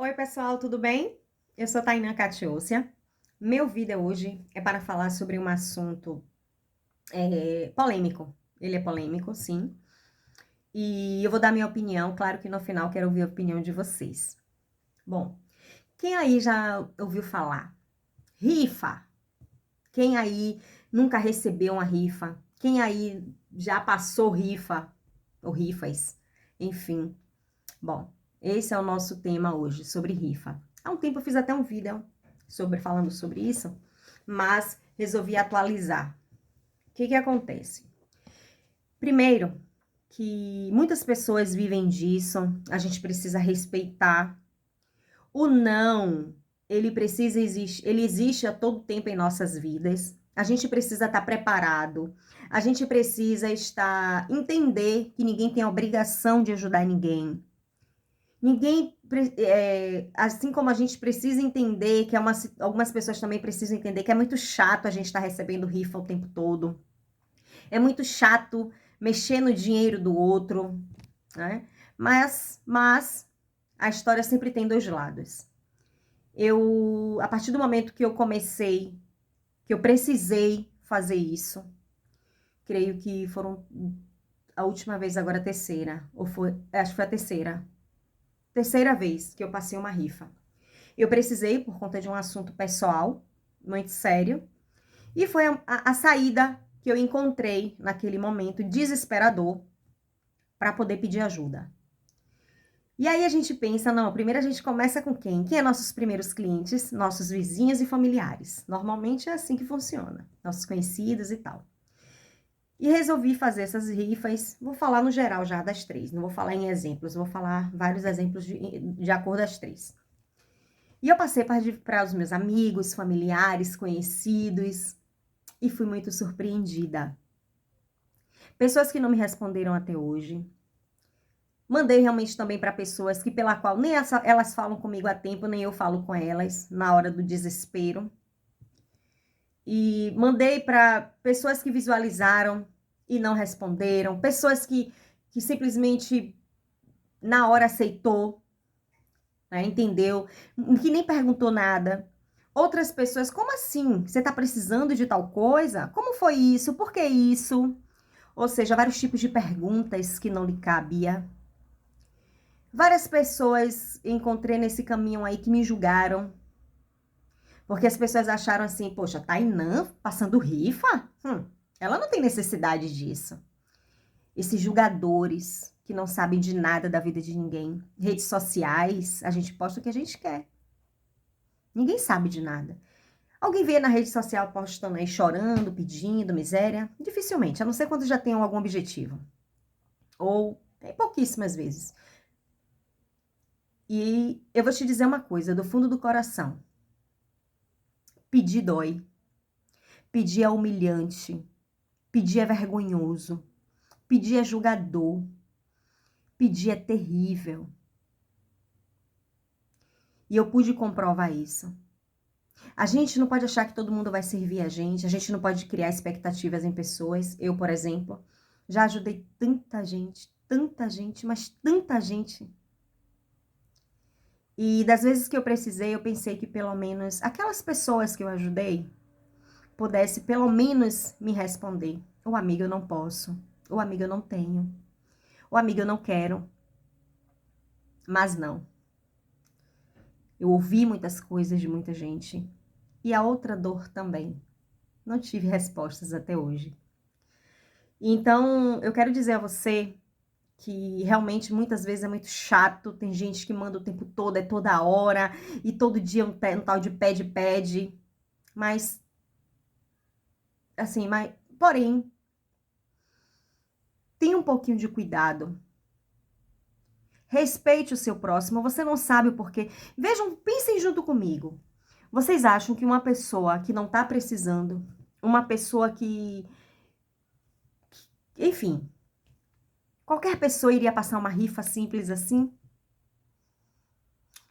Oi, pessoal, tudo bem? Eu sou Tainá Catiúcia. Meu vídeo hoje é para falar sobre um assunto polêmico. Ele é polêmico, sim. E eu vou dar minha opinião. Claro que no final quero ouvir a opinião de vocês. Bom, quem aí já ouviu falar? Rifa. Quem aí nunca recebeu uma rifa? Quem aí já passou rifa ou rifas? Enfim. Bom, esse é o nosso tema hoje, sobre rifa. Há um tempo eu fiz até um vídeo falando sobre isso, mas resolvi atualizar. O que acontece? Primeiro, que muitas pessoas vivem disso, a gente precisa respeitar. O não, ele existe a todo tempo em nossas vidas. A gente precisa estar preparado. A gente precisa entender que ninguém tem a obrigação de ajudar ninguém. Assim como a gente precisa entender que algumas pessoas também precisam entender que é muito chato a gente estar recebendo rifa o tempo todo. É muito chato mexer no dinheiro do outro, né? Mas a história sempre tem dois lados. A partir do momento que que eu precisei fazer isso, creio que foram a última vez agora a terceira, acho que foi a terceira vez que eu passei uma rifa. Eu precisei por conta de um assunto pessoal, muito sério, e foi a saída que eu encontrei naquele momento desesperador para poder pedir ajuda. E aí a gente pensa, não, primeiro a gente começa com quem? Quem é nossos primeiros clientes? Nossos vizinhos e familiares. Normalmente é assim que funciona, nossos conhecidos e tal. E resolvi fazer essas rifas, vou falar no geral já das três, não vou falar em exemplos, vou falar vários exemplos de acordo das três. E eu passei para os meus amigos, familiares, conhecidos, e fui muito surpreendida. Pessoas que não me responderam até hoje. Mandei realmente também para pessoas que pela qual nem elas falam comigo a tempo, nem eu falo com elas na hora do desespero. E mandei para pessoas que visualizaram e não responderam, pessoas que simplesmente na hora aceitou, né, entendeu, que nem perguntou nada. Outras pessoas, como assim? Você está precisando de tal coisa? Como foi isso? Por que isso? Ou seja, vários tipos de perguntas que não lhe cabia. Várias pessoas encontrei nesse caminho aí que me julgaram. Porque as pessoas acharam assim, poxa, Tainã passando rifa? Ela não tem necessidade disso. Esses julgadores que não sabem de nada da vida de ninguém. Redes sociais, a gente posta o que a gente quer. Ninguém sabe de nada. Alguém vê na rede social postando aí chorando, pedindo, miséria? Dificilmente, a não ser quando já tenham algum objetivo. Ou pouquíssimas vezes. E eu vou te dizer uma coisa, do fundo do coração. Pedir dói. Pedir é humilhante. Pedir é vergonhoso. Pedir é julgador. Pedir é terrível. E eu pude comprovar isso. A gente não pode achar que todo mundo vai servir a gente não pode criar expectativas em pessoas. Eu, por exemplo, já ajudei tanta gente, mas tanta gente. E das vezes que eu precisei, eu pensei que pelo menos aquelas pessoas que eu ajudei pudesse pelo menos me responder. Ô amiga, eu não posso. Ô amiga, eu não tenho. Ô amiga, eu não quero. Mas não. Eu ouvi muitas coisas de muita gente. E a outra dor também. Não tive respostas até hoje. Então, eu quero dizer a você que realmente muitas vezes é muito chato. Tem gente que manda o tempo todo, é toda hora, e todo dia um tal de pede. Mas, assim, porém, tenha um pouquinho de cuidado. Respeite o seu próximo, você não sabe o porquê. Vejam, pensem junto comigo. Vocês acham que uma pessoa que não tá precisando, uma pessoa enfim, qualquer pessoa iria passar uma rifa simples assim?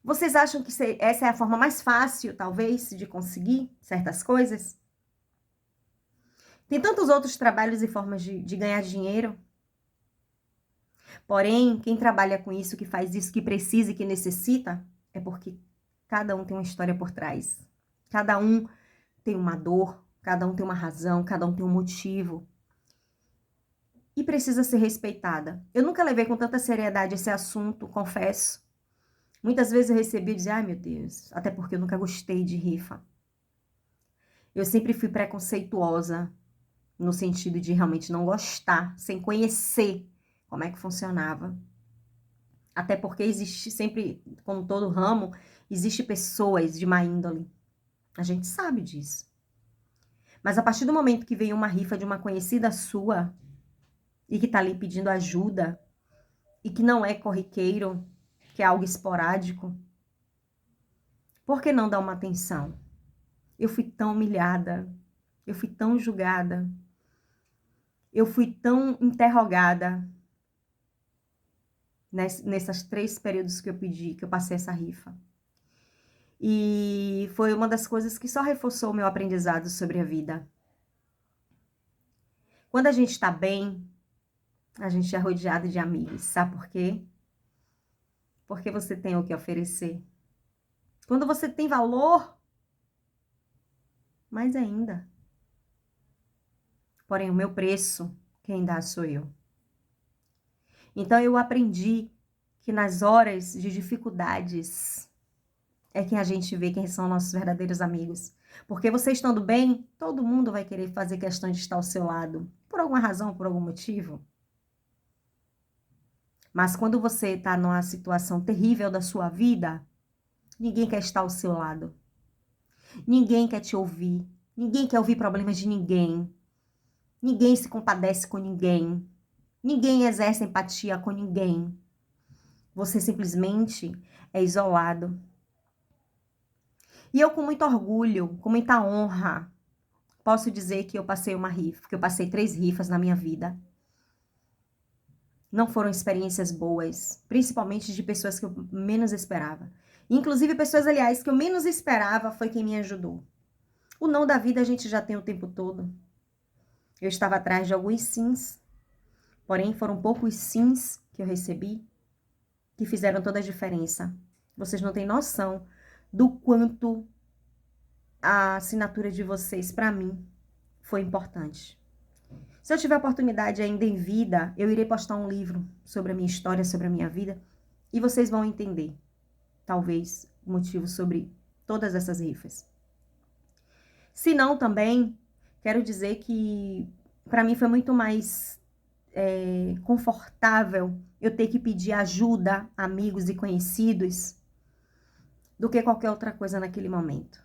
Vocês acham que essa é a forma mais fácil, talvez, de conseguir certas coisas? Tem tantos outros trabalhos e formas de ganhar dinheiro. Porém, quem trabalha com isso, que faz isso, que precisa e que necessita, é porque cada um tem uma história por trás. Cada um tem uma dor, cada um tem uma razão, cada um tem um motivo. E precisa ser respeitada. Eu nunca levei com tanta seriedade esse assunto, confesso. Muitas vezes eu recebi e dizia, ai meu Deus, até porque eu nunca gostei de rifa. Eu sempre fui preconceituosa, no sentido de realmente não gostar, sem conhecer como é que funcionava. Até porque existe sempre, como todo ramo, existe pessoas de má índole. A gente sabe disso. Mas a partir do momento que vem uma rifa de uma conhecida sua, e que tá ali pedindo ajuda, e que não é corriqueiro, que é algo esporádico, por que não dar uma atenção? Eu fui tão humilhada, eu fui tão julgada, eu fui tão interrogada nessas 3 períodos que eu pedi, que eu passei essa rifa. E foi uma das coisas que só reforçou o meu aprendizado sobre a vida. Quando a gente tá bem, a gente é rodeado de amigos. Sabe por quê? Porque você tem o que oferecer. Quando você tem valor, mais ainda. Porém, o meu preço, quem dá sou eu. Então, eu aprendi que nas horas de dificuldades é que a gente vê quem são nossos verdadeiros amigos. Porque você estando bem, todo mundo vai querer fazer questão de estar ao seu lado. Por alguma razão, por algum motivo. Mas quando você está numa situação terrível da sua vida, ninguém quer estar ao seu lado. Ninguém quer te ouvir. Ninguém quer ouvir problemas de ninguém. Ninguém se compadece com ninguém. Ninguém exerce empatia com ninguém. Você simplesmente é isolado. E eu, com muito orgulho, com muita honra, posso dizer que eu passei uma rifa, que eu passei 3 rifas na minha vida. Não foram experiências boas, principalmente de pessoas que eu menos esperava. Inclusive, pessoas, aliás, que eu menos esperava foi quem me ajudou. O não da vida a gente já tem o tempo todo. Eu estava atrás de alguns sims, porém foram poucos sims que eu recebi que fizeram toda a diferença. Vocês não têm noção do quanto a assinatura de vocês, para mim, foi importante. Se eu tiver oportunidade ainda em vida, eu irei postar um livro sobre a minha história, sobre a minha vida, e vocês vão entender, talvez, o motivo sobre todas essas rifas. Se não, também, quero dizer que, para mim, foi muito mais confortável eu ter que pedir ajuda a amigos e conhecidos do que qualquer outra coisa naquele momento.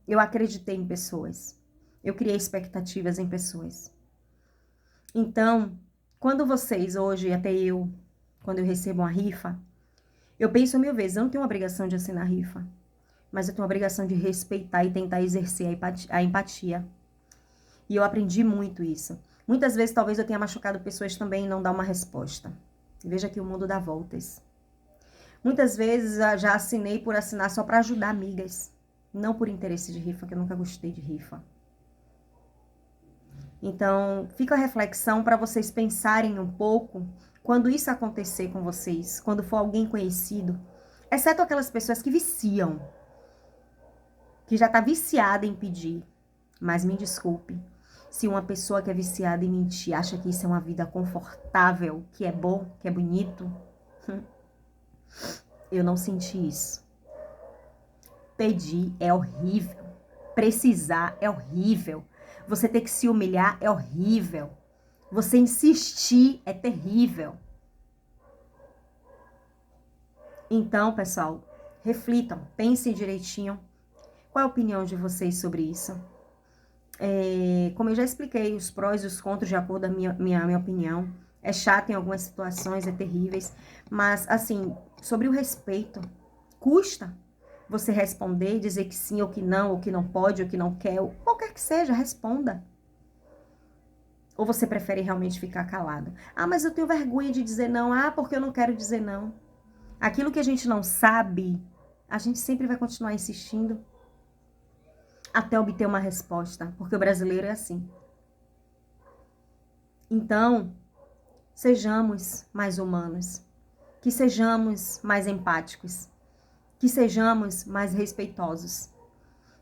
Eu acreditei em pessoas. Eu criei expectativas em pessoas. Então, quando vocês hoje, até eu, quando eu recebo uma rifa, eu penso 1000 vezes, eu não tenho obrigação de assinar rifa, mas eu tenho a obrigação de respeitar e tentar exercer a empatia. E eu aprendi muito isso. Muitas vezes, talvez eu tenha machucado pessoas também e não dar uma resposta. Veja que o mundo dá voltas. Muitas vezes eu já assinei por assinar só para ajudar amigas. Não por interesse de rifa, que eu nunca gostei de rifa. Então, fica a reflexão para vocês pensarem um pouco quando isso acontecer com vocês, quando for alguém conhecido, exceto aquelas pessoas que viciam, que já está viciada em pedir. Mas me desculpe, se uma pessoa que é viciada em mentir acha que isso é uma vida confortável, que é bom, que é bonito, eu não senti isso. Pedir é horrível. Precisar é horrível. Você ter que se humilhar é horrível. Você insistir é terrível. Então, pessoal, reflitam, pensem direitinho. Qual é a opinião de vocês sobre isso? Como eu já expliquei, os prós e os contras de acordo com a minha opinião. É chato em algumas situações, é terríveis. Mas, assim, sobre o respeito, custa você responder, dizer que sim ou que não pode, ou que não quer, ou qualquer que seja, responda. Ou você prefere realmente ficar calado? Ah, mas eu tenho vergonha de dizer não. Ah, porque eu não quero dizer não. Aquilo que a gente não sabe, a gente sempre vai continuar insistindo até obter uma resposta, porque o brasileiro é assim. Então, sejamos mais humanos, que sejamos mais empáticos, que sejamos mais respeitosos.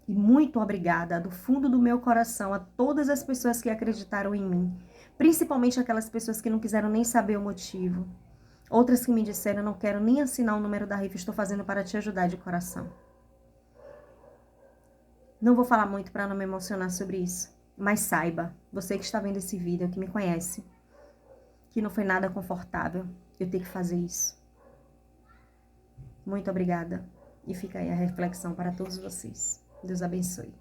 E muito obrigada do fundo do meu coração a todas as pessoas que acreditaram em mim, principalmente aquelas pessoas que não quiseram nem saber o motivo. Outras que me disseram, eu não quero nem assinar o número da rifa, estou fazendo para te ajudar de coração. Não vou falar muito para não me emocionar sobre isso, mas saiba, você que está vendo esse vídeo, que me conhece, que não foi nada confortável eu ter que fazer isso. Muito obrigada. E fica aí a reflexão para todos vocês. Deus abençoe.